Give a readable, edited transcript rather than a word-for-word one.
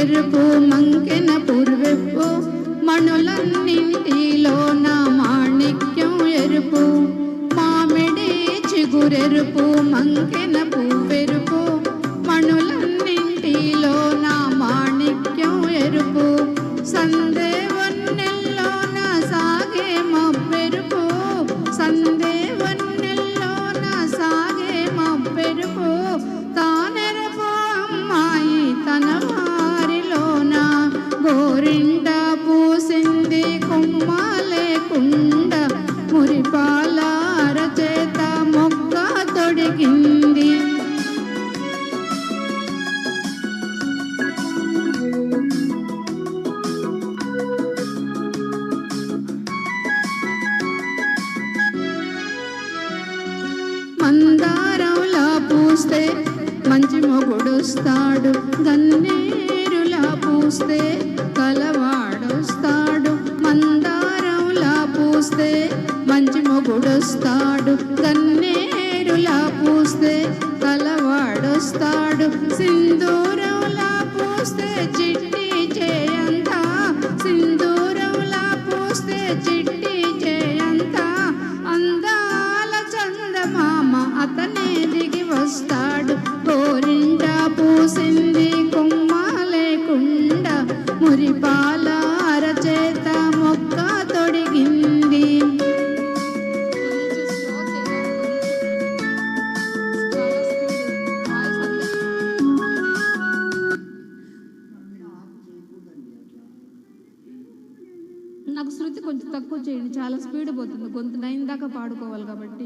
ఎరుపు మంకెన పూర్వెప్పు మణులన్నింటిలోన మాణిక్యం ఎరుపు మామిడి చిగురెరుపు మంకెన పువ్వెరుపు మణులన్నింటిలోన మాణిక్యం ఎరుపు సందేవన్నెల్లోన సాగే మబ్బెరుపు సందేవన్నెల్లోన సాగే మబ్బెరుపు తానెరుపు అమ్మాయి తన వారిలోన గోరింట పూసింది కొమ్మ లేకుండ మురిపాల అరచేత మొగ్గ తొడిగింది మందారంలా పూస్తే మంచి మొగుడొస్తాడు గన్నేరులా పూస్తే కలవాడొస్తాడు మందారంలా పూస్తే మంచి మొగుడొస్తాడు గన్నేరులా పూస్తే కలవాడొస్తాడు సింధూరంలా పూస్తే చిట్టి చేయంత సింధూరంలా పూస్తే చిట్టి చేయంత అందాల చందమామ అతనే దిగి వస్తాడు గోరింట పూసింది కొమ్మ లేకుండ మురిపాల అరచేత మొక్క తొడిగింది నాకు శృతి కొంచెం తక్కువ చేయండి, చాలా స్పీడ్ పోతుంది, గొంతు 9 దాకా పాడుకోవాలి కాబట్టి.